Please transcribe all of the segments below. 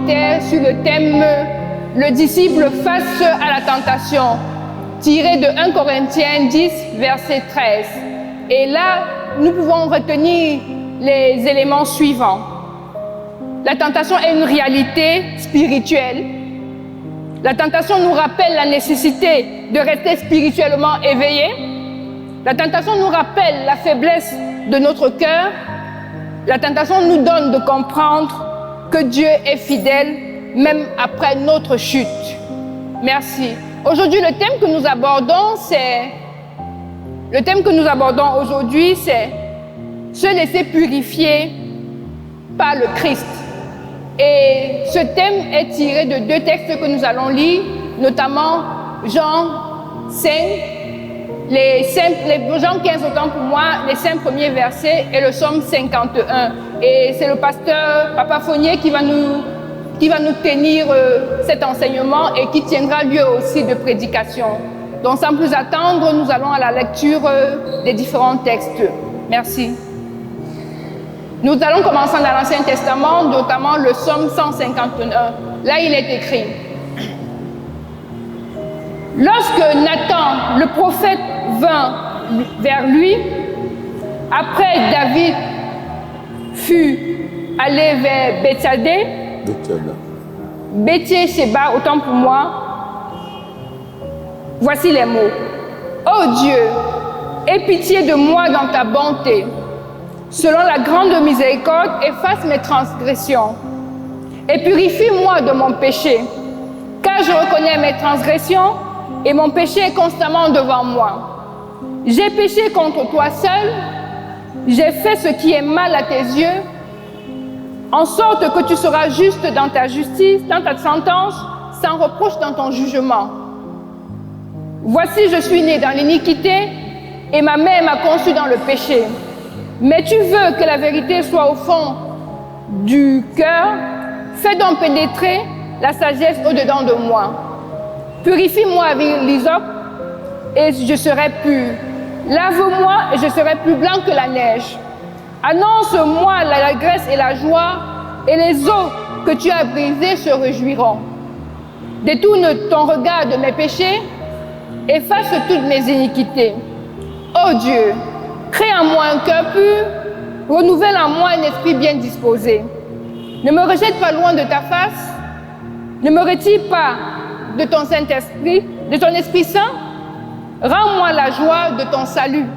était sur le thème « Le disciple face à la tentation », tiré de 1 Corinthiens 10, verset 13. Et là, nous pouvons retenir les éléments suivants. La tentation est une réalité spirituelle. La tentation nous rappelle la nécessité de rester spirituellement éveillé. La tentation nous rappelle la faiblesse de notre cœur. La tentation nous donne de comprendre que Dieu est fidèle même après notre chute. Merci. Aujourd'hui, le thème que nous abordons, aujourd'hui, c'est se laisser purifier par le Christ. Et ce thème est tiré de 2 textes que nous allons lire, notamment Jean 5, Jean 15 autant pour moi, les 5 premiers versets et le psaume 51. Et c'est le pasteur Papa Fournier qui va nous tenir cet enseignement et qui tiendra lieu aussi de prédication. Donc sans plus attendre, nous allons à la lecture des différents textes. Merci. Nous allons commencer dans l'Ancien Testament, notamment le psaume 151. Là, il est écrit: lorsque Nathan, le prophète, vint vers lui, après David fut allé vers Bethsheba, autant pour moi, voici les mots. Ô Dieu, aie pitié de moi dans ta bonté. Selon la grande miséricorde, efface mes transgressions et purifie-moi de mon péché, car je reconnais mes transgressions et mon péché est constamment devant moi. J'ai péché contre toi seul, j'ai fait ce qui est mal à tes yeux, en sorte que tu seras juste dans ta justice, dans ta sentence, sans reproche dans ton jugement. Voici, je suis né dans l'iniquité et ma mère m'a conçu dans le péché. Mais tu veux que la vérité soit au fond du cœur, fais donc pénétrer la sagesse au-dedans de moi. Purifie-moi avec l'hysope et je serai pur. Lave-moi et je serai plus blanc que la neige. Annonce-moi l'allégresse et la joie, et les eaux que tu as brisées se réjouiront. Détourne ton regard de mes péchés, efface toutes mes iniquités. Ô Dieu, crée en moi un cœur pur, renouvelle en moi un esprit bien disposé. Ne me rejette pas loin de ta face, ne me retire pas de ton Saint-Esprit, de ton Esprit Saint. Rends-moi la joie de ton salut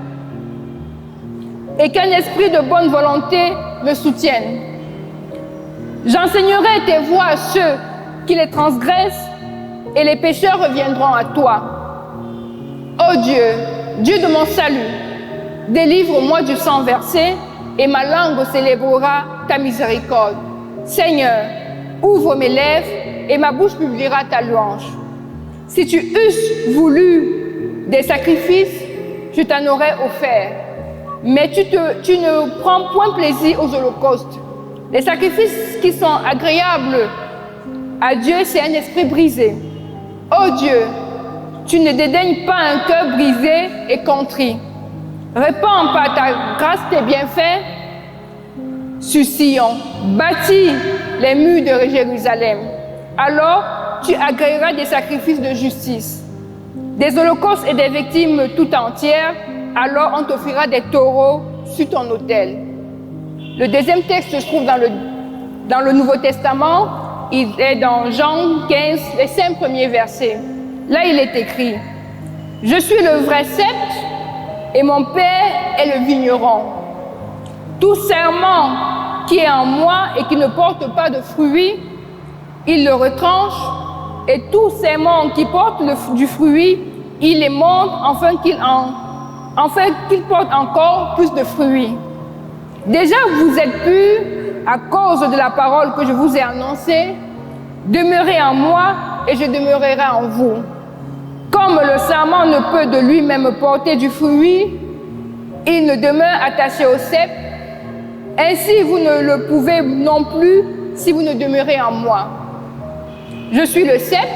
et qu'un esprit de bonne volonté me soutienne. J'enseignerai tes voies à ceux qui les transgressent et les pécheurs reviendront à toi. Ô Dieu, Dieu de mon salut, délivre-moi du sang versé et ma langue célébrera ta miséricorde. Seigneur, ouvre mes lèvres et ma bouche publiera ta louange. Si tu eusses voulu des sacrifices, je t'en aurais offert. Mais tu ne prends point plaisir aux holocaustes. Les sacrifices qui sont agréables à Dieu, c'est un esprit brisé. Ô Dieu, tu ne dédaignes pas un cœur brisé et contrit. Répands par ta grâce tes bienfaits sur Sion. Bâtis les murs de Jérusalem. Alors, tu agréeras des sacrifices de justice, des holocaustes et des victimes tout entières. Alors on t'offrira des taureaux sur ton autel. Le deuxième texte se trouve dans le Nouveau Testament. Il est dans Jean 15, les 5 premiers versets. Là, il est écrit: je suis le vrai cep et mon Père est le vigneron. Tout serment qui est en moi et qui ne porte pas de fruits, il le retranche, et tout serment qui porte du fruit, il les monte afin qu'il porte encore plus de fruits. Déjà, vous êtes purs à cause de la parole que je vous ai annoncée. Demeurez en moi et je demeurerai en vous. Comme le sarment ne peut de lui-même porter du fruit, il ne demeure attaché au cep. Ainsi, vous ne le pouvez non plus si vous ne demeurez en moi. Je suis le cep,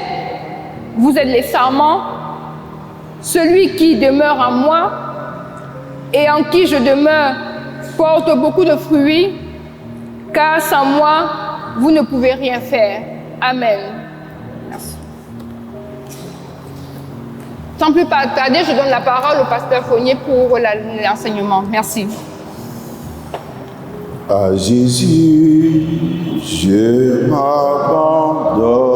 vous êtes les sarments. Celui qui demeure en moi et en qui je demeure porte beaucoup de fruits, car sans moi, vous ne pouvez rien faire. Amen. Merci. Sans plus tarder, je donne la parole au pasteur Fournier pour l'enseignement. Merci. À Jésus, je m'abandonne.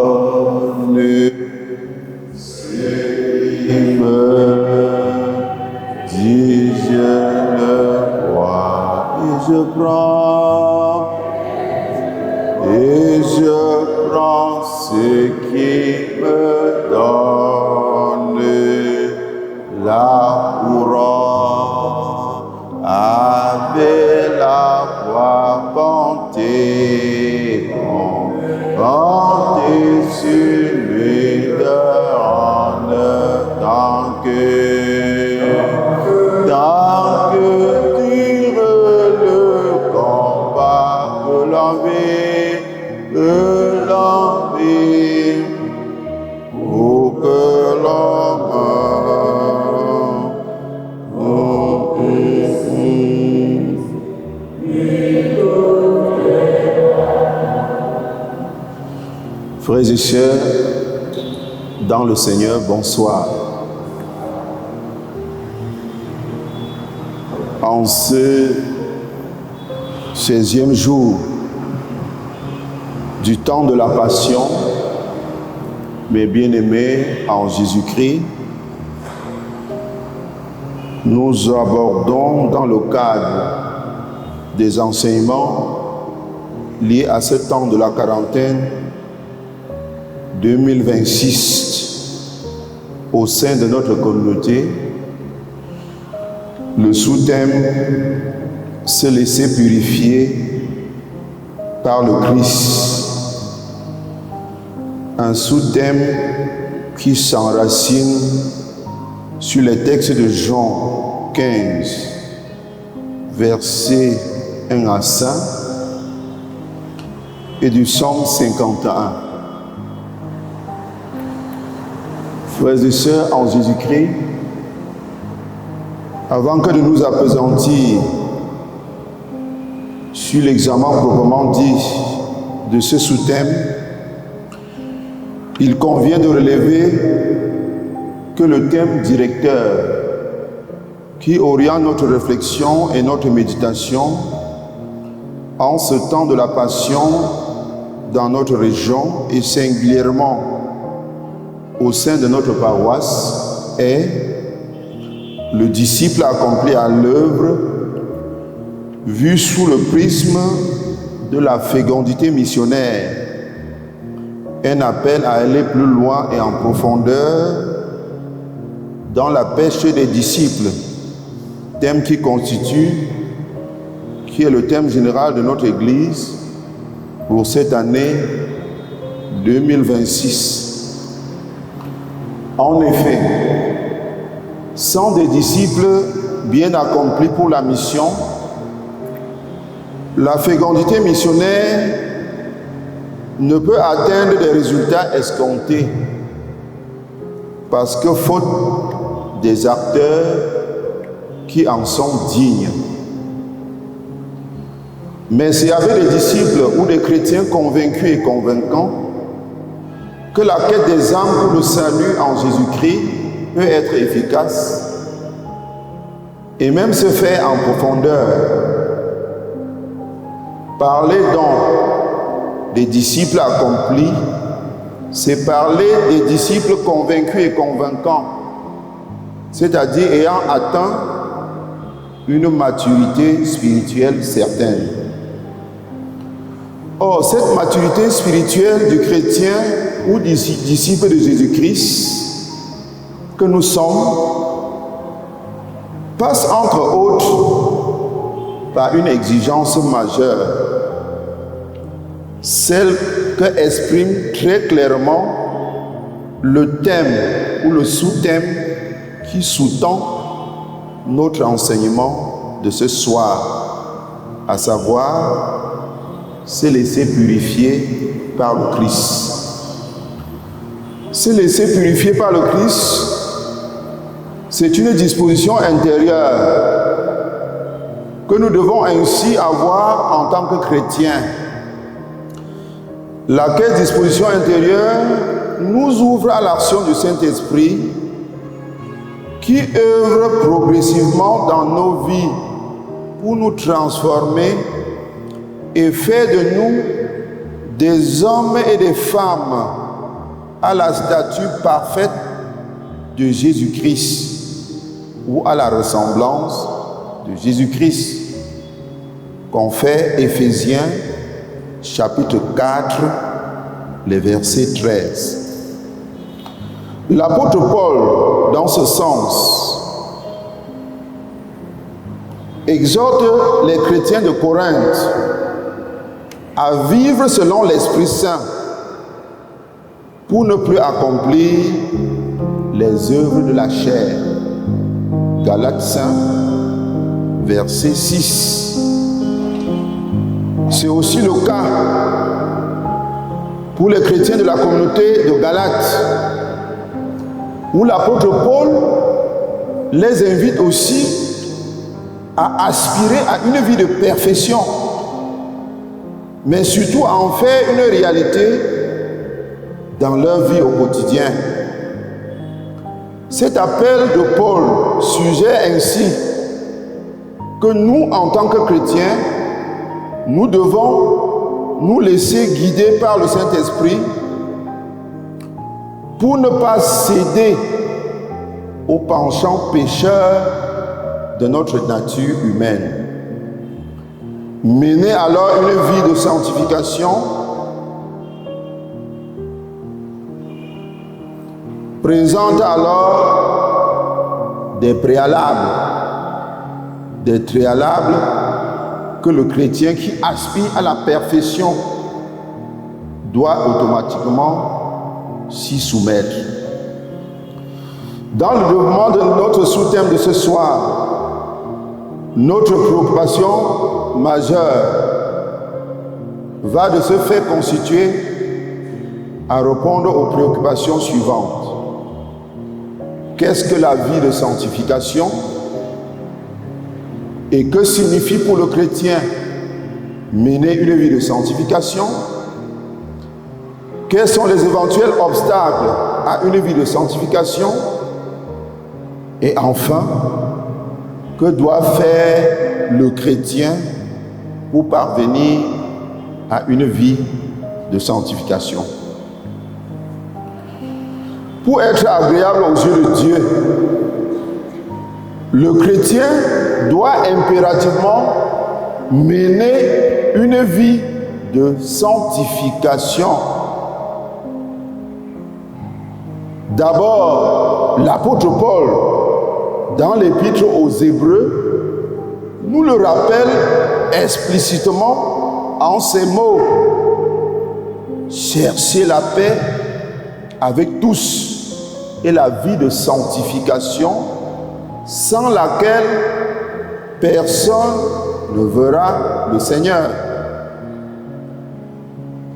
Il me dit, je le vois et je prends ce qu'il me donne, la couronne avec la voix comptée sur lui de tant que dure le combat que l'envie, pour que l'homme Frères et sœurs, dans le Seigneur, bonsoir. En ce 16e jour du temps de la Passion, mes bien-aimés en Jésus-Christ, nous abordons dans le cadre des enseignements liés à ce temps de la quarantaine 2026 au sein de notre communauté, le sous-thème « Se laisser purifier par le Christ ». Un sous-thème qui s'enracine sur les textes de Jean 15, versets 1 à 5 et du Psaume 51. Frères et sœurs en Jésus-Christ, avant que de nous appesantir sur l'examen proprement dit de ce sous-thème, il convient de relever que le thème directeur qui oriente notre réflexion et notre méditation en ce temps de la Passion dans notre région et singulièrement au sein de notre paroisse est le disciple accompli à l'œuvre vu sous le prisme de la fécondité missionnaire, un appel à aller plus loin et en profondeur dans la pêche des disciples, thème qui est le thème général de notre Église pour cette année 2026. En effet, sans des disciples bien accomplis pour la mission, la fécondité missionnaire ne peut atteindre des résultats escomptés parce que faute des acteurs qui en sont dignes. Mais c'est avec des disciples ou des chrétiens convaincus et convaincants que la quête des âmes pour le salut en Jésus-Christ peut être efficace et même se faire en profondeur. Parler donc des disciples accomplis, c'est parler des disciples convaincus et convaincants, c'est-à-dire ayant atteint une maturité spirituelle certaine. Or, cette maturité spirituelle du chrétien ou du disciple de Jésus-Christ que nous sommes passe entre autres par une exigence majeure, celle que exprime très clairement le thème ou le sous-thème qui sous-tend notre enseignement de ce soir, à savoir se laisser purifier par le Christ. Se laisser purifier par le Christ, c'est une disposition intérieure que nous devons ainsi avoir en tant que chrétiens. laquelle disposition intérieure nous ouvre à l'action du Saint-Esprit qui œuvre progressivement dans nos vies pour nous transformer et faire de nous des hommes et des femmes à la stature parfaite de Jésus-Christ ou à la ressemblance de Jésus-Christ, confère Éphésiens chapitre 4, les versets 13. L'apôtre Paul, dans ce sens, exhorte les chrétiens de Corinthe à vivre selon l'Esprit Saint pour ne plus accomplir les œuvres de la chair. Galates 5, verset 6. C'est aussi le cas pour les chrétiens de la communauté de Galates, où l'apôtre Paul les invite aussi à aspirer à une vie de perfection, mais surtout à en faire une réalité dans leur vie au quotidien. Cet appel de Paul suggère ainsi que nous, en tant que chrétiens, nous devons nous laisser guider par le Saint-Esprit pour ne pas céder aux penchants pécheurs de notre nature humaine. Mener alors une vie de sanctification présente alors des préalables que le chrétien qui aspire à la perfection doit automatiquement s'y soumettre. Dans le développement de notre sous-thème de ce soir, notre préoccupation majeure va de ce fait constituer à répondre aux préoccupations suivantes. Qu'est-ce que la vie de sanctification? Et que signifie pour le chrétien mener une vie de sanctification? Quels sont les éventuels obstacles à une vie de sanctification? Et enfin, que doit faire le chrétien pour parvenir à une vie de sanctification? Pour être agréable aux yeux de Dieu, le chrétien doit impérativement mener une vie de sanctification. D'abord, l'apôtre Paul, dans l'épître aux Hébreux, nous le rappelle explicitement en ces mots: cherchez la paix avec tous et la vie de sanctification, sans laquelle personne ne verra le Seigneur.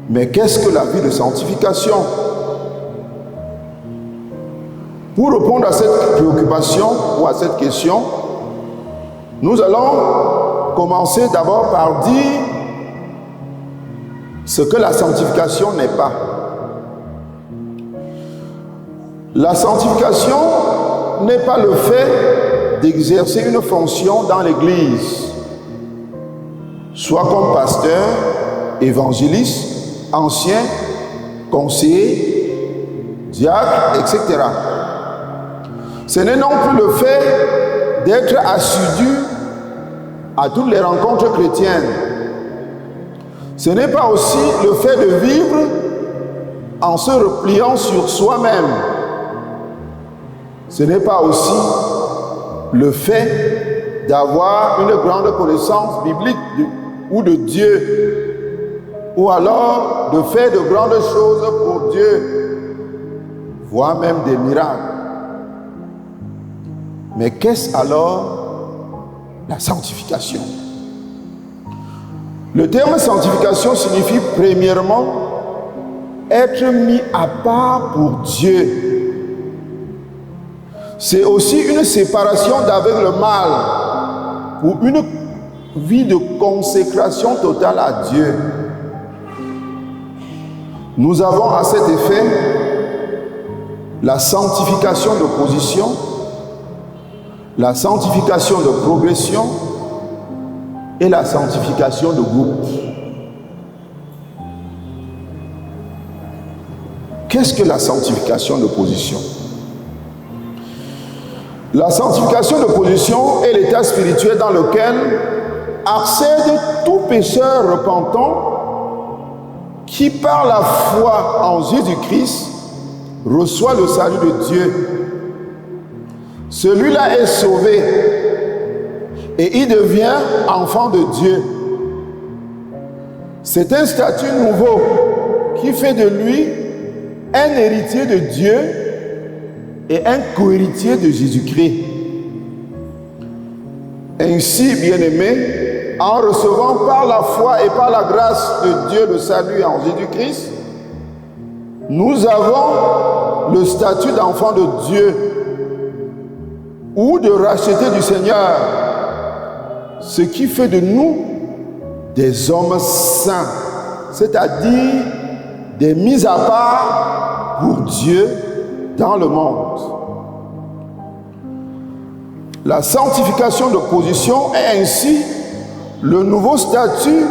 Mais qu'est-ce que la vie de sanctification? Pour répondre à cette préoccupation ou à cette question, nous allons commencer d'abord par dire ce que la sanctification n'est pas. La sanctification n'est pas le fait d'exercer une fonction dans l'Église, soit comme pasteur, évangéliste, ancien, conseiller, diacre, etc. Ce n'est non plus le fait d'être assidu à toutes les rencontres chrétiennes. Ce n'est pas aussi le fait de vivre en se repliant sur soi-même. Ce n'est pas aussi le fait d'avoir une grande connaissance biblique ou de Dieu, ou alors de faire de grandes choses pour Dieu, voire même des miracles. Mais qu'est-ce alors la sanctification? Le terme sanctification signifie premièrement être mis à part pour Dieu. C'est aussi une séparation d'avec le mal ou une vie de consécration totale à Dieu. Nous avons à cet effet la sanctification de position, la sanctification de progression et la sanctification de groupe. Qu'est-ce que la sanctification de position? La sanctification de position est l'état spirituel dans lequel accède tout pécheur repentant qui, par la foi en Jésus-Christ, reçoit le salut de Dieu. Celui-là est sauvé et il devient enfant de Dieu. C'est un statut nouveau qui fait de lui un héritier de Dieu et un co-héritier de Jésus-Christ. Ainsi, bien-aimés, en recevant par la foi et par la grâce de Dieu le salut en Jésus-Christ, nous avons le statut d'enfant de Dieu ou de racheté du Seigneur, ce qui fait de nous des hommes saints, c'est-à-dire des mis à part pour Dieu dans le monde. La sanctification de position est ainsi le nouveau statut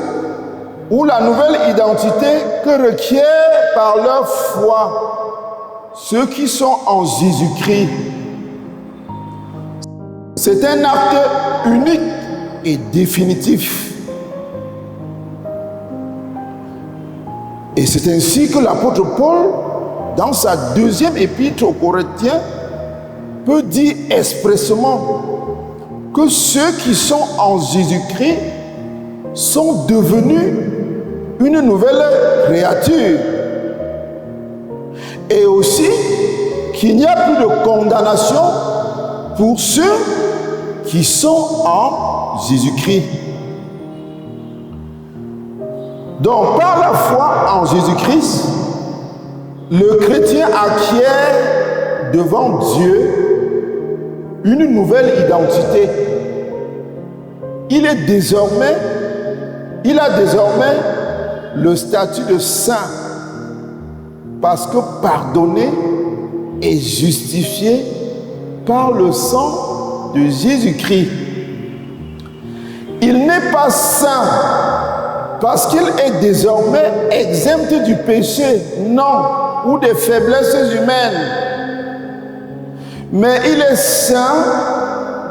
ou la nouvelle identité que requièrent par leur foi ceux qui sont en Jésus-Christ. C'est un acte unique et définitif. Et c'est ainsi que l'apôtre Paul, dans sa deuxième épître aux Corinthiens, peut dire expressément que ceux qui sont en Jésus-Christ sont devenus une nouvelle créature. Et aussi qu'il n'y a plus de condamnation pour ceux qui sont en Jésus-Christ. Donc, par la foi en Jésus-Christ, le chrétien acquiert devant Dieu une nouvelle identité. Il a désormais le statut de saint, parce que pardonné et justifié par le sang de Jésus-Christ. Il n'est pas saint parce qu'il est désormais exempt du péché, non, ou des faiblesses humaines. Mais il est saint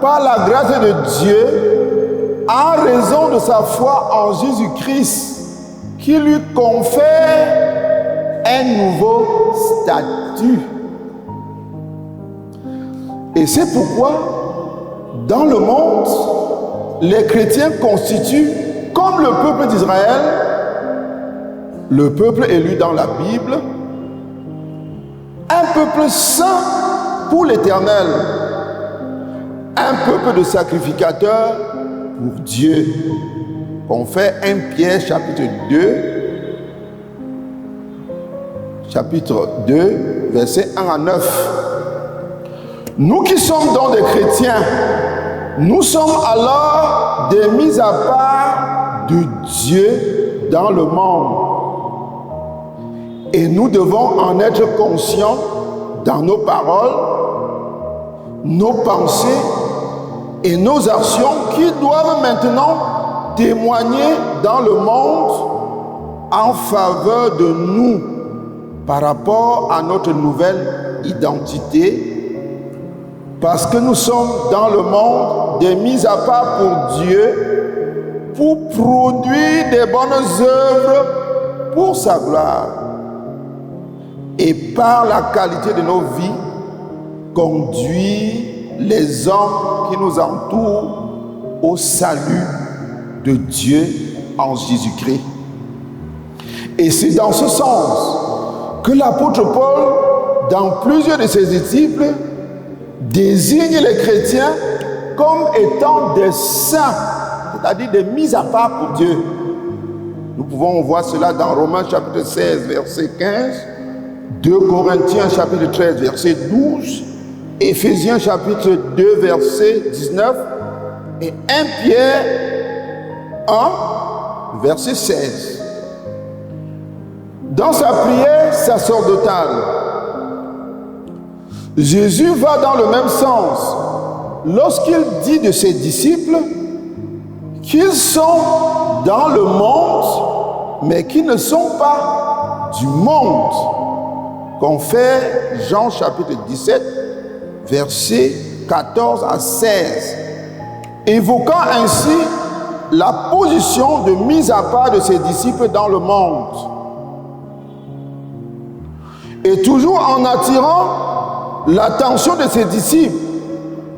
par la grâce de Dieu en raison de sa foi en Jésus-Christ qui lui confère un nouveau statut. Et c'est pourquoi dans le monde, les chrétiens constituent, comme le peuple d'Israël, le peuple élu dans la Bible, un peuple saint pour l'Éternel, un peuple de sacrificateurs pour Dieu. On fait 1 Pierre chapitre 2, versets 1 à 9. Nous qui sommes donc des chrétiens, nous sommes alors des mis à part de Dieu dans le monde. Et nous devons en être conscients dans nos paroles, nos pensées et nos actions qui doivent maintenant témoigner dans le monde en faveur de nous par rapport à notre nouvelle identité, parce que nous sommes dans le monde des mis à part pour Dieu pour produire des bonnes œuvres pour sa gloire. Et par la qualité de nos vies, conduire les hommes qui nous entourent au salut de Dieu en Jésus-Christ. Et c'est dans ce sens que l'apôtre Paul, dans plusieurs de ses disciples, désigne les chrétiens comme étant des saints, c'est-à-dire des mis à part pour Dieu. Nous pouvons voir cela dans Romains chapitre 16, verset 15, 2 Corinthiens chapitre 13, verset 12, Éphésiens chapitre 2, verset 19 et 1 Pierre 1, verset 16. Dans sa prière sacerdotale, Jésus va dans le même sens lorsqu'il dit de ses disciples qu'ils sont dans le monde, mais qui ne sont pas du monde. Confère Jean chapitre 17, versets 14 à 16, évoquant ainsi la position de mise à part de ses disciples dans le monde. Et toujours en attirant l'attention de ses disciples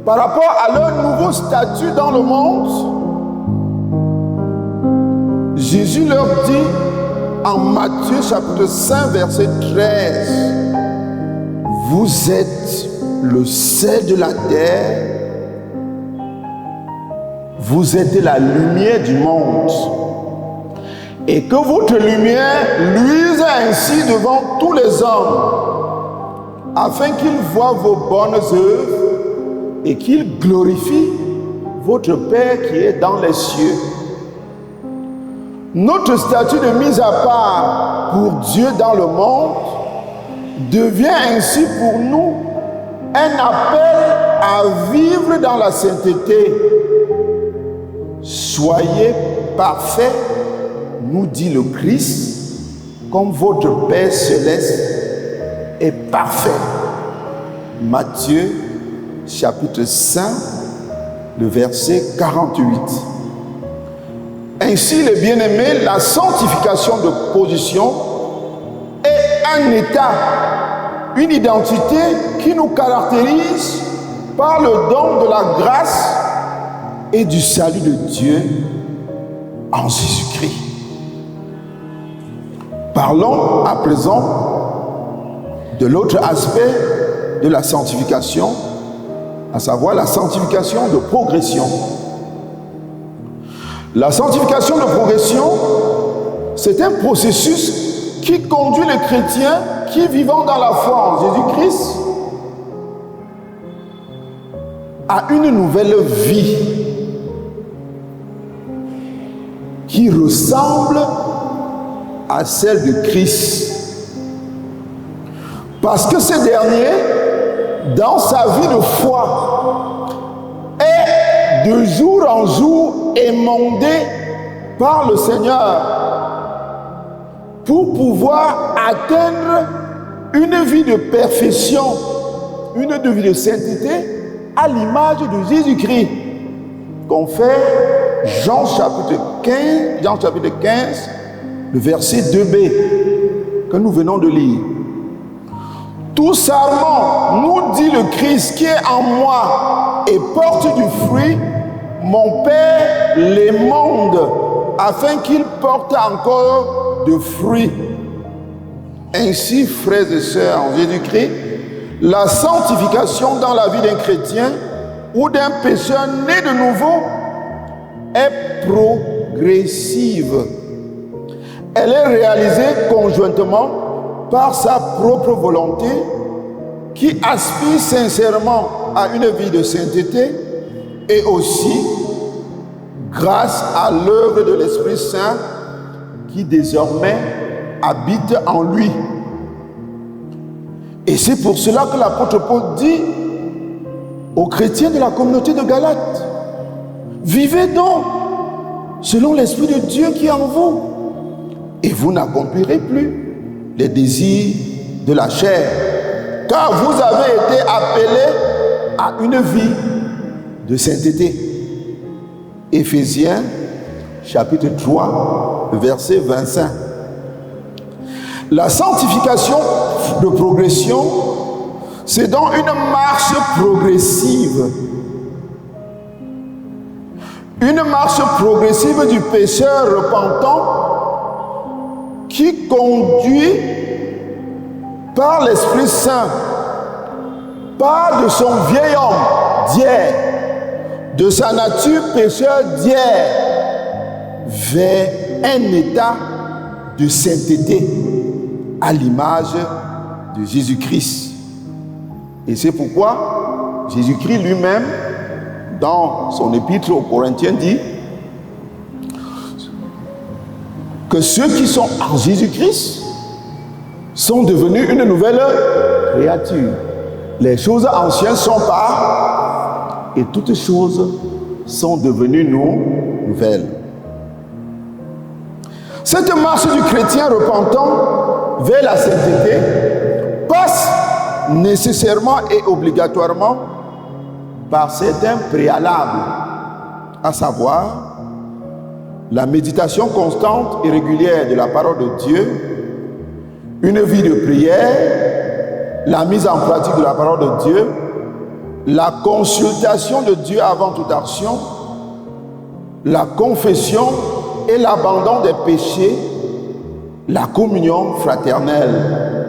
par rapport à leur nouveau statut dans le monde, Jésus leur dit en Matthieu chapitre 5 verset 13, « Vous êtes le sel de la terre, vous êtes la lumière du monde, et que votre lumière luise ainsi devant tous les hommes, afin qu'ils voient vos bonnes œuvres et qu'ils glorifient votre Père qui est dans les cieux. » Notre statut de mise à part pour Dieu dans le monde devient ainsi pour nous un appel à vivre dans la sainteté. Soyez parfaits, nous dit le Christ, comme votre Père céleste est parfait. Matthieu chapitre 5, le verset 48. Ainsi, les bien-aimés, la sanctification de position est un état, une identité qui nous caractérise par le don de la grâce et du salut de Dieu en Jésus-Christ. Parlons à présent de l'autre aspect de la sanctification, à savoir la sanctification de progression. La sanctification de progression, c'est un processus qui conduit les chrétiens qui vivent dans la foi en Jésus-Christ à une nouvelle vie qui ressemble à celle de Christ. Parce que ce dernier, dans sa vie de foi, est de jour en jour émondé par le Seigneur pour pouvoir atteindre une vie de perfection, une vie de sainteté à l'image de Jésus-Christ. Confère Jean chapitre 15, le verset 2b que nous venons de lire. Tout sarment, nous dit le Christ, qui est en moi et porte du fruit, mon Père l'émonde, afin qu'il porte encore de fruits. Ainsi, frères et sœurs en Jésus-Christ, la sanctification dans la vie d'un chrétien ou d'un pécheur né de nouveau est progressive. Elle est réalisée conjointement par sa propre volonté qui aspire sincèrement à une vie de sainteté et aussi grâce à l'œuvre de l'Esprit Saint qui désormais habite en lui. Et c'est pour cela que l'apôtre Paul dit aux chrétiens de la communauté de Galate, vivez donc selon l'Esprit de Dieu qui est en vous, et vous n'accomplirez plus les désirs de la chair, car vous avez été appelés à une vie de sainteté. Éphésiens chapitre 3, verset 25. La sanctification de progression, c'est donc une marche progressive. Une marche progressive du pécheur repentant qui conduit par l'Esprit Saint, pas de son vieil homme d'hier, de sa nature pécheur d'hier, vers un état de sainteté à l'image de Jésus-Christ. Et c'est pourquoi Jésus-Christ lui-même, dans son épître aux Corinthiens, dit que ceux qui sont en Jésus-Christ sont devenus une nouvelle créature. Les choses anciennes sont pas, et toutes choses sont devenues nouvelles. Cette marche du chrétien repentant vers la sainteté passe nécessairement et obligatoirement par certains préalables, à savoir la méditation constante et régulière de la parole de Dieu, une vie de prière, la mise en pratique de la parole de Dieu, la consultation de Dieu avant toute action, la confession et l'abandon des péchés, la communion fraternelle.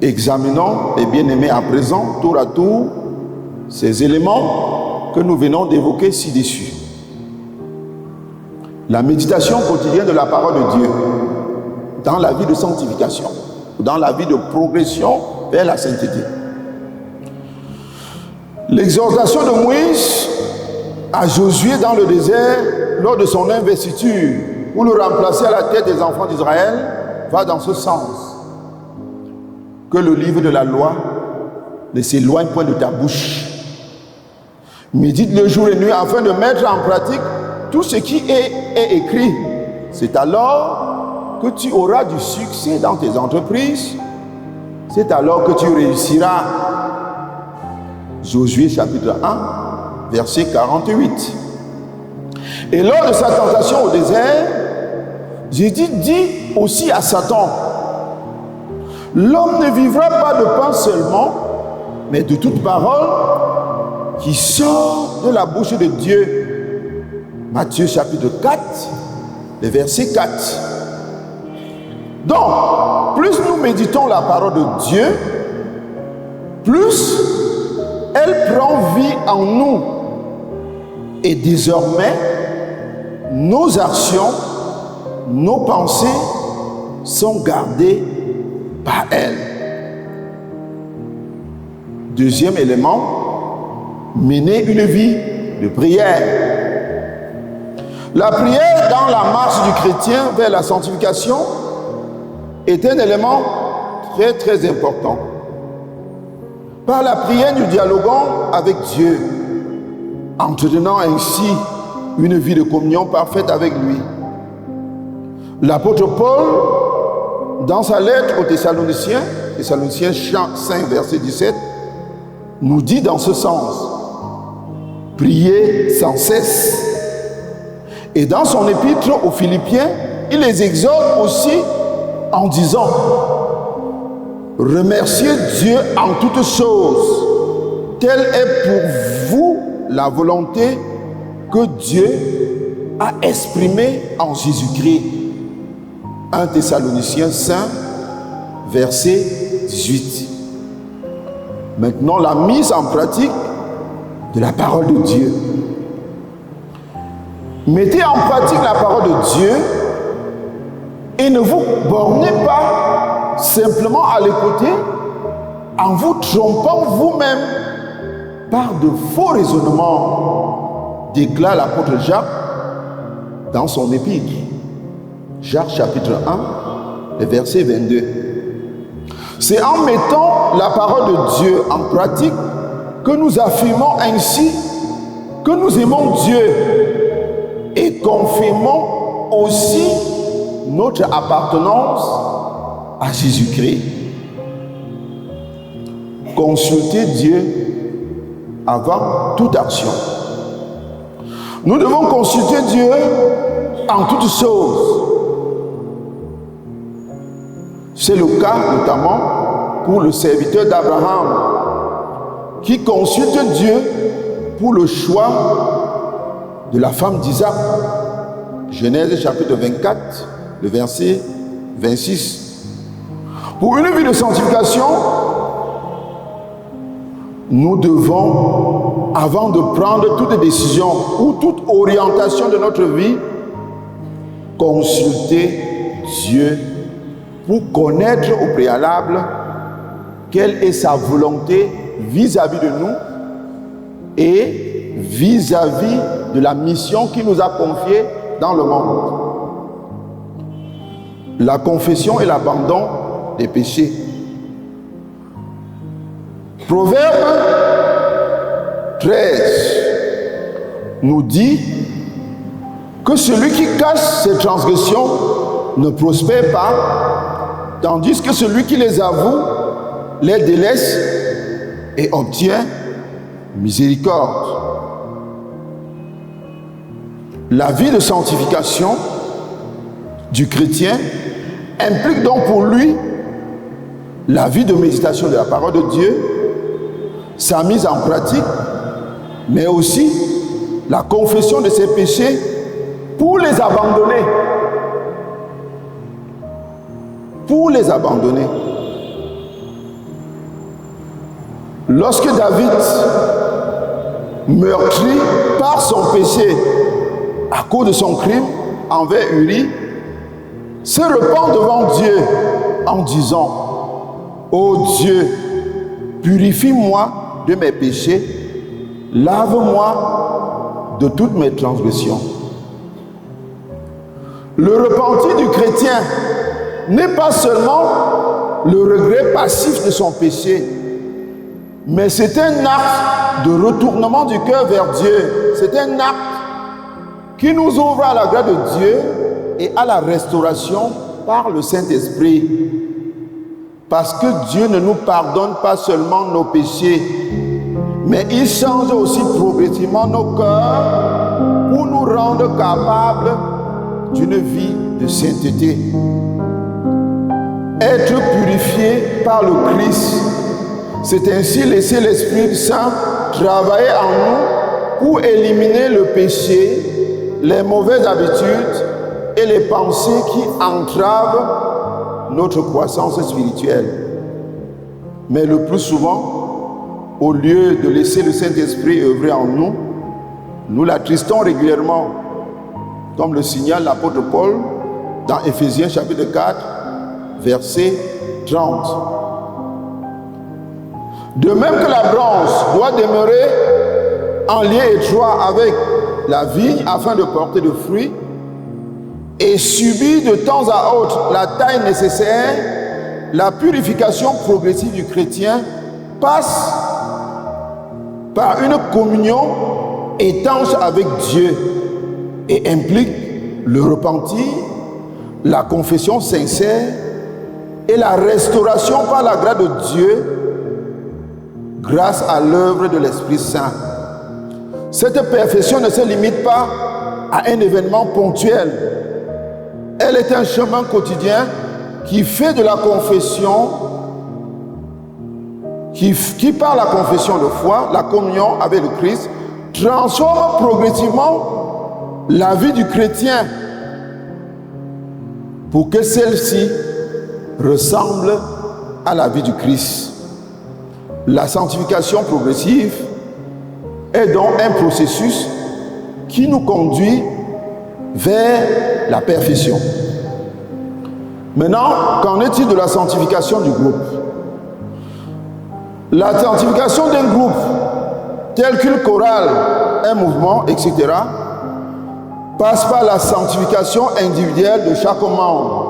Examinons, les bien-aimés, à présent, tour à tour, ces éléments que nous venons d'évoquer ci-dessus. La méditation quotidienne de la parole de Dieu dans la vie de sanctification, dans la vie de progression vers la sainteté. L'exhortation de Moïse à Josué dans le désert lors de son investiture pour le remplacer à la tête des enfants d'Israël va dans ce sens. Que le livre de la loi ne s'éloigne point de ta bouche. Médite le jour et nuit afin de mettre en pratique tout ce qui est écrit. C'est alors que tu auras du succès dans tes entreprises. C'est alors que tu réussiras. Josué chapitre 1, verset 48. Et lors de sa tentation au désert, Jésus dit aussi à Satan: l'homme ne vivra pas de pain seulement, mais de toute parole qui sort de la bouche de Dieu. Matthieu chapitre 4, le verset 4. Donc, plus nous méditons la parole de Dieu, plus elle prend vie en nous. Et désormais, nos actions, nos pensées sont gardées par elle. Deuxième élément, mener une vie de prière. La prière dans la marche du chrétien vers la sanctification est un élément très très important. Par la prière, nous dialoguons avec Dieu, entretenant ainsi une vie de communion parfaite avec lui. L'apôtre Paul, dans sa lettre aux Thessaloniciens, Thessaloniciens 5, verset 17, nous dit dans ce sens: priez sans cesse. Et dans son épître aux Philippiens, il les exhorte aussi en disant: remerciez Dieu en toutes choses. Telle est pour vous la volonté que Dieu a exprimée en Jésus-Christ. 1 Thessaloniciens 5, verset 18. Maintenant, la mise en pratique de la parole de Dieu. Mettez en pratique la parole de Dieu et ne vous bornez pas simplement à l'écouter en vous trompant vous-même par de faux raisonnements, déclare l'apôtre Jacques dans son épître. Jacques chapitre 1, le verset 22. C'est en mettant la parole de Dieu en pratique que nous affirmons ainsi que nous aimons Dieu et confirmons aussi notre appartenance à Jésus-Christ. Consultez Dieu avant toute action. Nous devons consulter Dieu en toutes choses. C'est le cas notamment pour le serviteur d'Abraham qui consulte Dieu pour le choix de la femme d'Isaac. Genèse chapitre 24, le verset 26. Pour une vie de sanctification, nous devons, avant de prendre toute décision ou toute orientation de notre vie, consulter Dieu pour connaître au préalable quelle est sa volonté vis-à-vis de nous et vis-à-vis de la mission qu'il nous a confiée dans le monde. la confession et l'abandon des péchés. Proverbe 13 nous dit que celui qui cache ses transgressions ne prospère pas, tandis que celui qui les avoue les délaisse et obtient miséricorde. La vie de sanctification du chrétien implique donc pour lui la vie de méditation de la parole de Dieu, sa mise en pratique, mais aussi la confession de ses péchés pour les abandonner. Pour les abandonner. Lorsque David, meurtri par son péché à cause de son crime envers Uri, se repent devant Dieu en disant: ô Dieu, purifie-moi de mes péchés, lave-moi de toutes mes transgressions. Le repentir du chrétien n'est pas seulement le regret passif de son péché, mais c'est un acte de retournement du cœur vers Dieu. C'est un acte qui nous ouvre à la grâce de Dieu et à la restauration par le Saint-Esprit. Parce que Dieu ne nous pardonne pas seulement nos péchés, mais il change aussi progressivement nos cœurs pour nous rendre capables d'une vie de sainteté. Être purifié par le Christ, c'est ainsi laisser l'Esprit Saint travailler en nous pour éliminer le péché, les mauvaises habitudes et les pensées qui entravent notre croissance spirituelle. Mais le plus souvent, au lieu de laisser le Saint-Esprit œuvrer en nous, nous l'attristons régulièrement, comme le signale l'apôtre Paul dans Éphésiens chapitre 4, verset 30. De même que la branche doit demeurer en lien étroit avec la vigne afin de porter de fruits et subir de temps à autre la taille nécessaire, la purification progressive du chrétien passe par une communion étanche avec Dieu et implique le repentir, la confession sincère et la restauration par la grâce de Dieu grâce à l'œuvre de l'Esprit Saint. Cette perfection ne se limite pas à un événement ponctuel. Elle est un chemin quotidien qui fait de la confession, qui par la confession de foi, la communion avec le Christ, transforme progressivement la vie du chrétien pour que celle-ci ressemble à la vie du Christ. La sanctification progressive est donc un processus qui nous conduit vers la perfection. Maintenant, qu'en est-il de la sanctification du groupe? La sanctification d'un groupe, tel qu'une chorale, un mouvement, etc., passe par la sanctification individuelle de chaque membre.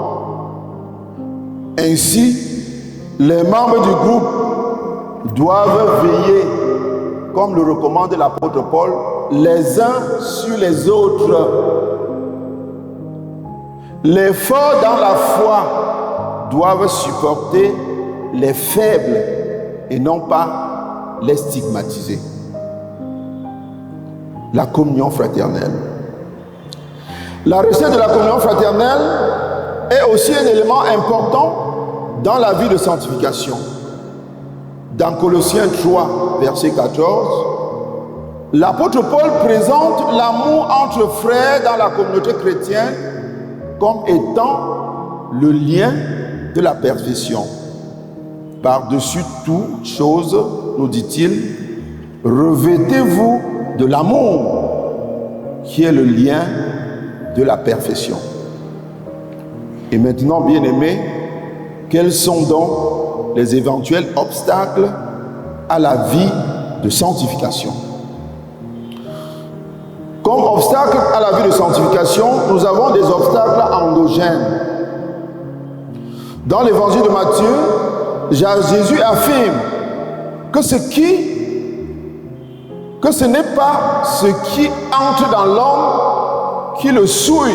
Ainsi, les membres du groupe doivent veiller, comme le recommande l'apôtre Paul, les uns sur les autres. Les forts dans la foi doivent supporter les faibles et non pas les stigmatiser. La communion fraternelle. La recette de la communion fraternelle est aussi un élément important dans la vie de sanctification. Dans Colossiens 3, verset 14, l'apôtre Paul présente l'amour entre frères dans la communauté chrétienne comme étant le lien de la perfection. Par-dessus toute chose, nous dit-il, revêtez-vous de l'amour qui est le lien de la perfection. Et maintenant, bien-aimés, quels sont donc les éventuels obstacles à la vie de sanctification? Comme obstacle à la vie de sanctification, nous avons des obstacles endogènes. Dans l'évangile de Matthieu, Jésus affirme que ce n'est pas ce qui entre dans l'homme qui le souille,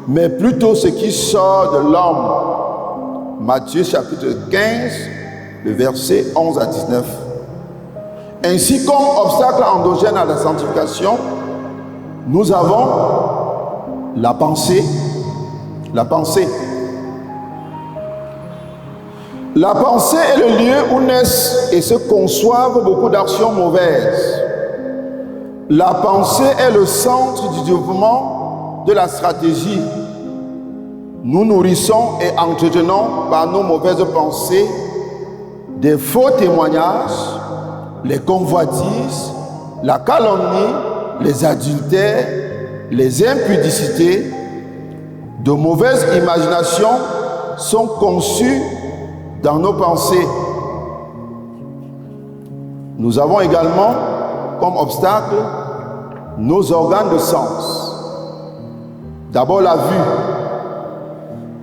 mais plutôt ce qui sort de l'homme. Matthieu chapitre 15, le verset 11 à 19. Ainsi, comme obstacle endogène à la sanctification, nous avons la pensée. La pensée. La pensée est le lieu où naissent et se conçoivent beaucoup d'actions mauvaises. La pensée est le centre du développement de la stratégie. Nous nourrissons et entretenons par nos mauvaises pensées des faux témoignages, les convoitises, la calomnie, les adultères, les impudicités. De mauvaises imaginations sont conçues dans nos pensées. Nous avons également comme obstacle nos organes de sens. D'abord la vue.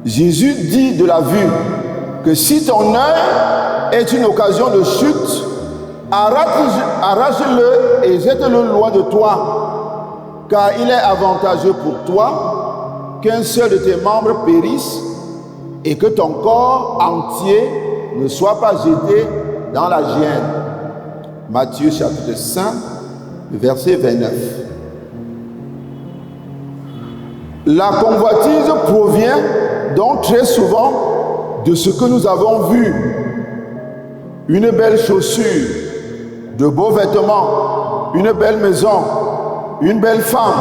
Jésus dit de la vue que si ton œil est une occasion de chute, arrache-le et jette-le loin de toi, car il est avantageux pour toi qu'un seul de tes membres périsse et que ton corps entier ne soit pas jeté dans la géhenne. Matthieu chapitre 5, verset 29. La convoitise provient donc très souvent de ce que nous avons vu. Une belle chaussure, de beaux vêtements, une belle maison, une belle femme,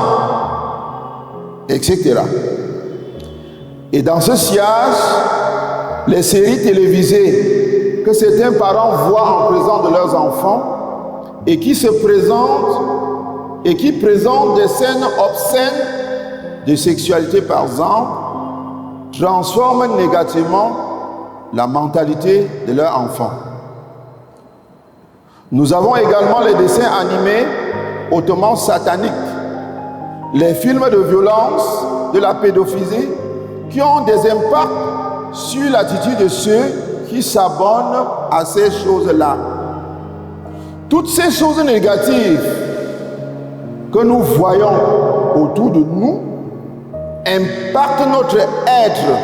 etc. Et dans ce sillage, les séries télévisées que certains parents voient en présence de leurs enfants et qui présentent des scènes obscènes de sexualité par exemple, transforment négativement la mentalité de leurs enfants. Nous avons également les dessins animés hautement sataniques, les films de violence, de la pédophilie, qui ont des impacts sur l'attitude de ceux qui s'abonnent à ces choses-là. Toutes ces choses négatives que nous voyons autour de nous impactent notre être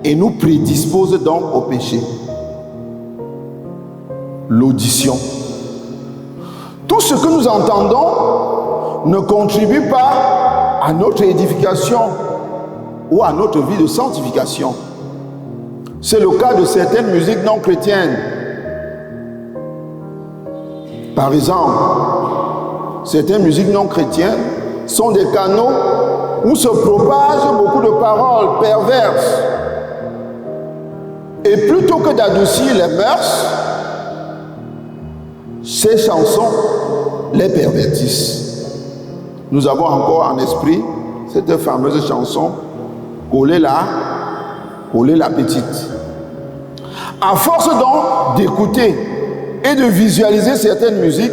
et nous prédisposent donc au péché. L'audition. Tout ce que nous entendons ne contribue pas à notre édification ou à notre vie de sanctification. C'est le cas de certaines musiques non chrétiennes. Par exemple, certaines musiques non chrétiennes sont des canaux où se propagent beaucoup de paroles perverses. Et plutôt que d'adoucir les mœurs, ces chansons les pervertissent. Nous avons encore en esprit cette fameuse chanson « Coller la petite ». À force donc d'écouter et de visualiser certaines musiques,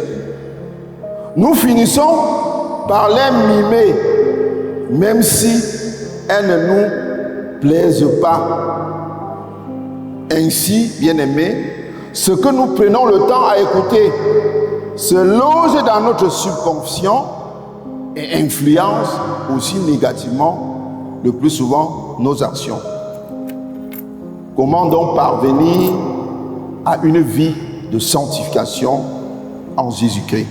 nous finissons par les mimer, même si elles ne nous plaisent pas. Ainsi, bien-aimés, ce que nous prenons le temps à écouter se loge dans notre subconscient et influence aussi négativement, le plus souvent, nos actions. Comment donc parvenir à une vie de sanctification en Jésus-Christ?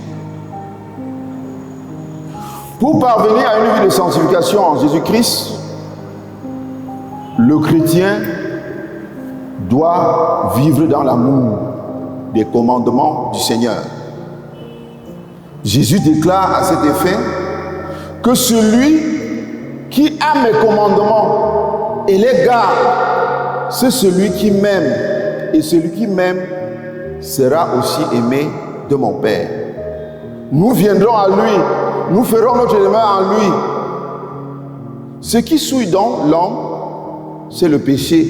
Pour parvenir à une vie de sanctification en Jésus-Christ, le chrétien doit vivre dans l'amour des commandements du Seigneur. Jésus déclare à cet effet que celui qui a mes commandements et les garde, c'est celui qui m'aime, et celui qui m'aime sera aussi aimé de mon Père. Nous viendrons à lui, nous ferons notre demeure en lui. Ce qui souille donc l'homme, c'est le péché.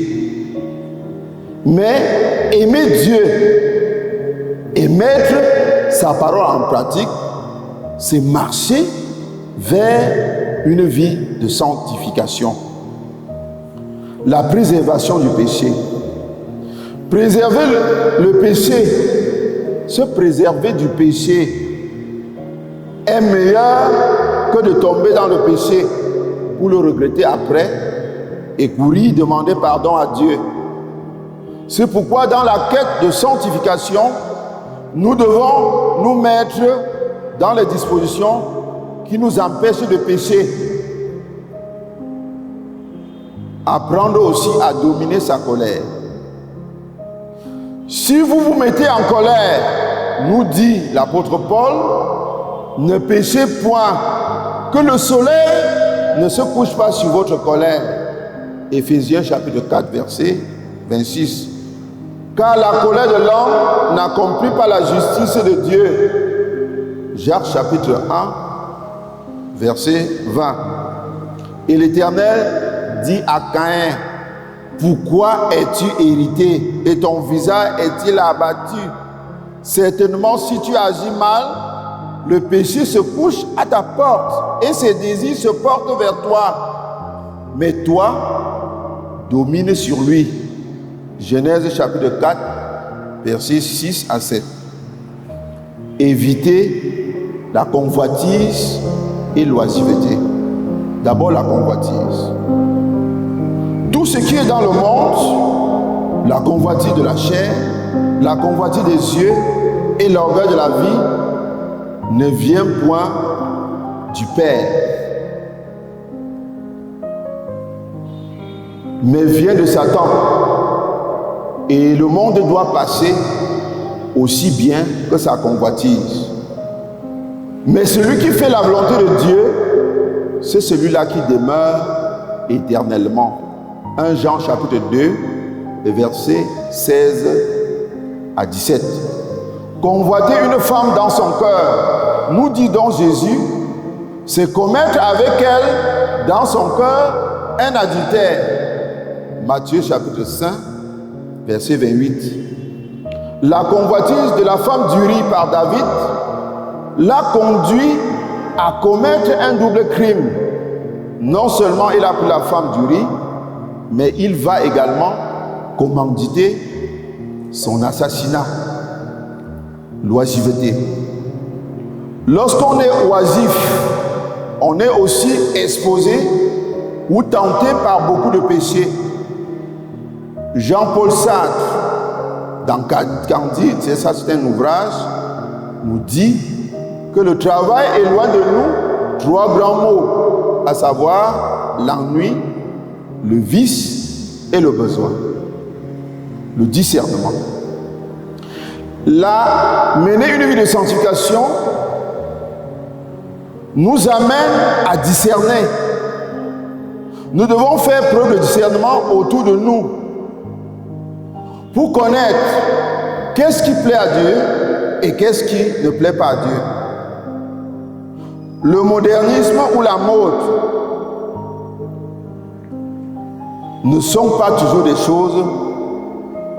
Mais aimer Dieu et mettre sa parole en pratique, c'est marcher vers une vie de sanctification. la préservation du péché. Préserver le péché, se préserver du péché est meilleur que de tomber dans le péché pour le regretter après et courir demander pardon à Dieu. C'est pourquoi dans la quête de sanctification, nous devons nous mettre dans les dispositions qui nous empêchent de pécher. Apprendre aussi à dominer sa colère. Si vous vous mettez en colère, nous dit l'apôtre Paul, ne péchez point, que le soleil ne se couche pas sur votre colère. Éphésiens chapitre 4, verset 26. Car la colère de l'homme n'accomplit pas la justice de Dieu. Jacques chapitre 1, verset 20. Et l'Éternel dit à Caïn, pourquoi es-tu irrité et ton visage est-il abattu? Certainement, si tu agis mal, le péché se couche à ta porte et ses désirs se portent vers toi. Mais toi, domine sur lui. Genèse chapitre 4, versets 6 à 7. Évitez la convoitise et l'oisiveté. D'abord la convoitise. Tout ce qui est dans le monde, la convoitise de la chair, la convoitise des yeux et l'orgueil de la vie, ne vient point du Père, mais vient de Satan. Et le monde doit passer aussi bien que sa convoitise. Mais celui qui fait la volonté de Dieu, c'est celui-là qui demeure éternellement. 1 Jean chapitre 2, versets 16 à 17. Convoiter une femme dans son cœur, nous dit donc Jésus, c'est commettre avec elle dans son cœur un adultère. Matthieu chapitre 5, verset 28. La convoitise de la femme d'Uri par David l'a conduit à commettre un double crime. Non seulement il a pris la femme d'Uri, mais il va également commanditer son assassinat. L'oisiveté. Lorsqu'on est oisif, on est aussi exposé ou tenté par beaucoup de péchés. Jean-Paul Sartre, dans Candide, c'est un ouvrage, nous dit que le travail éloigne de nous trois grands mots, à savoir l'ennui, le vice et le besoin. Le discernement. Mener une vie de sanctification nous amène à discerner. Nous devons faire preuve de discernement autour de nous pour connaître qu'est-ce qui plaît à Dieu et qu'est-ce qui ne plaît pas à Dieu. Le modernisme ou la mode ne sont pas toujours des choses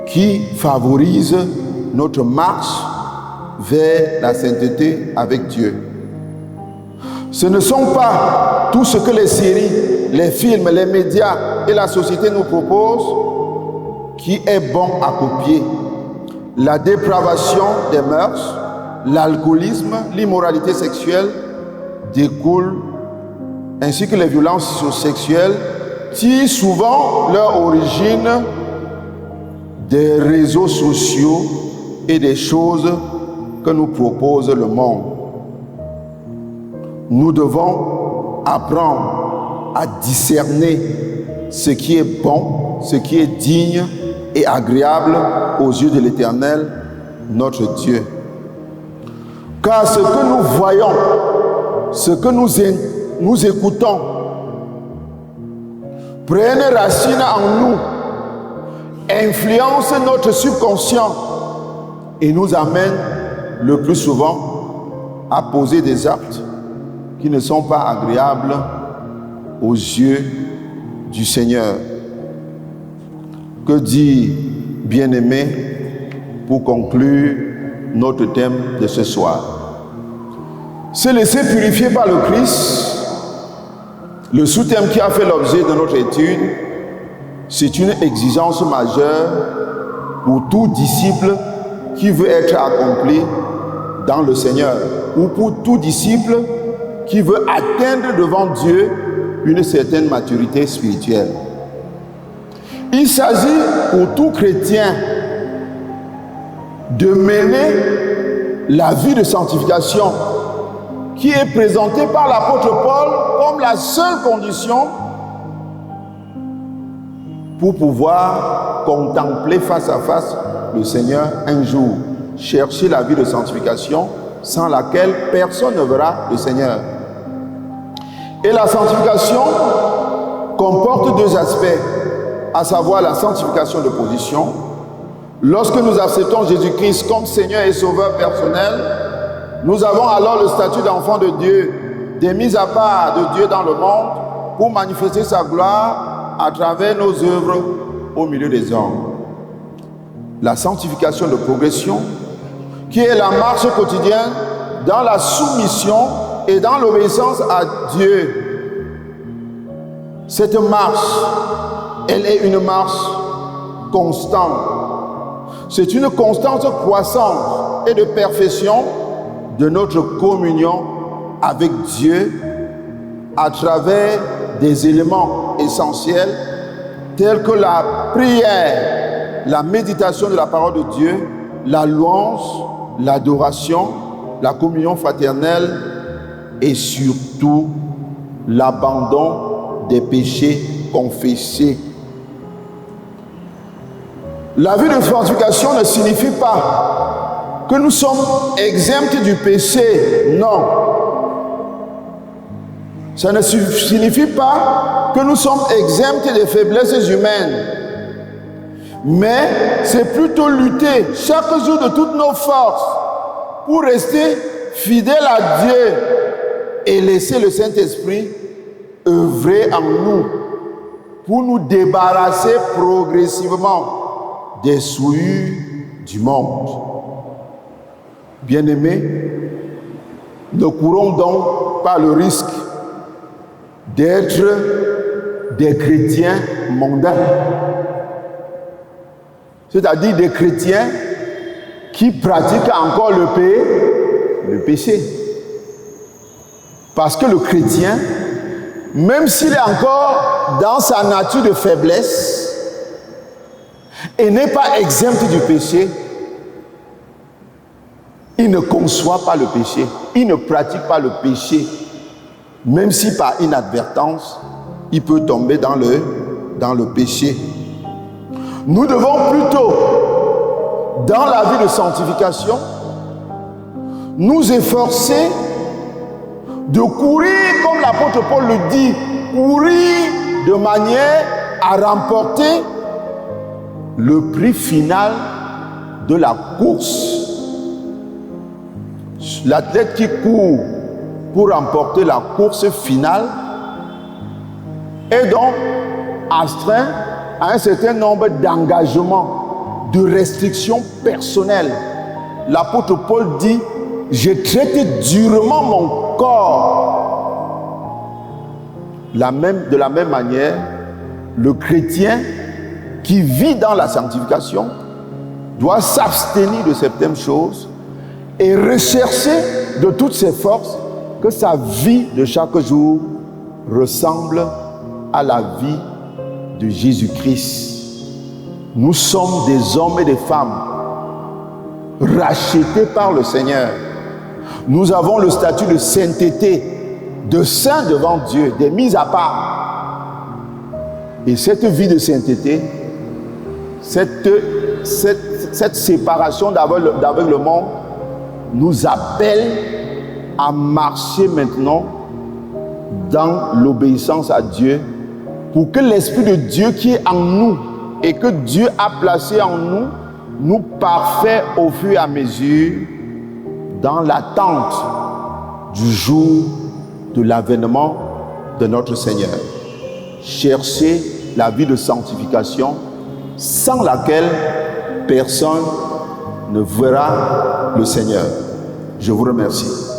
qui favorisent notre marche vers la sainteté avec Dieu. Ce ne sont pas tout ce que les séries, les films, les médias et la société nous proposent qui est bon à copier. La dépravation des mœurs, l'alcoolisme, l'immoralité sexuelle découlent, ainsi que les violences sexuelles, tirent souvent leur origine des réseaux sociaux et des choses que nous propose le monde. Nous devons apprendre à discerner ce qui est bon, ce qui est digne et agréable aux yeux de l'Éternel, notre Dieu. Car ce que nous voyons, ce que nous écoutons, prennent racine en nous, influencent notre subconscient et nous amènent le plus souvent à poser des actes qui ne sont pas agréables aux yeux du Seigneur. Que dit, bien-aimé, pour conclure notre thème de ce soir? Se laisser purifier par le Christ, le sous-thème qui a fait l'objet de notre étude, C'est une exigence majeure pour tout disciple qui veut être accompli dans le Seigneur, ou pour tout disciple qui veut atteindre devant Dieu une certaine maturité spirituelle. Il s'agit pour tout chrétien de mener la vie de sanctification qui est présentée par l'apôtre Paul comme la seule condition pour pouvoir contempler face à face le Seigneur un jour. Chercher la vie de sanctification sans laquelle personne ne verra le Seigneur. Et la sanctification comporte deux aspects, à savoir la sanctification de position. Lorsque nous acceptons Jésus-Christ comme Seigneur et Sauveur personnel, nous avons alors le statut d'enfant de Dieu, des mises à part de Dieu dans le monde pour manifester sa gloire à travers nos œuvres au milieu des hommes. La sanctification de progression, qui est la marche quotidienne dans la soumission et dans l'obéissance à Dieu. Cette marche, elle est une marche constante. C'est une constante croissance et de perfection de notre communion avec Dieu à travers des éléments essentiels tels que la prière, la méditation de la parole de Dieu, la louange, l'adoration, la communion fraternelle et surtout l'abandon des péchés confessés. La vie de sanctification ne signifie pas que nous sommes exempts du péché, non. Ça ne signifie pas que nous sommes exempts des faiblesses humaines. Mais c'est plutôt lutter chaque jour de toutes nos forces pour rester fidèles à Dieu et laisser le Saint-Esprit œuvrer en nous pour nous débarrasser progressivement des souillures du monde. Bien-aimés, ne courons donc pas le risque d'être des chrétiens mondains. C'est-à-dire des chrétiens qui pratiquent encore le péché. Parce que le chrétien, même s'il est encore dans sa nature de faiblesse et n'est pas exempt du péché, il ne conçoit pas le péché, il ne pratique pas le péché, même si par inadvertance, il peut tomber dans le péché. Nous devons plutôt, dans la vie de sanctification, nous efforcer de courir, comme l'apôtre Paul le dit, courir de manière à remporter le prix final de la course. L'athlète qui court pour remporter la course finale est donc astreint à un certain nombre d'engagements, de restrictions personnelles. L'apôtre Paul dit « Je traite durement mon corps ». De la même manière, le chrétien qui vit dans la sanctification doit s'abstenir de certaines choses et rechercher de toutes ses forces que sa vie de chaque jour ressemble à la vie de Jésus-Christ. Nous sommes des hommes et des femmes rachetés par le Seigneur. Nous avons le statut de sainteté, de saint devant Dieu, des mises à part. Et cette vie de sainteté, cette séparation d'avec le monde nous appelle à marcher maintenant dans l'obéissance à Dieu pour que l'Esprit de Dieu qui est en nous et que Dieu a placé en nous, nous parfait au fur et à mesure dans l'attente du jour de l'avènement de notre Seigneur. Cherchez la vie de sanctification sans laquelle personne ne verra le Seigneur. Je vous remercie.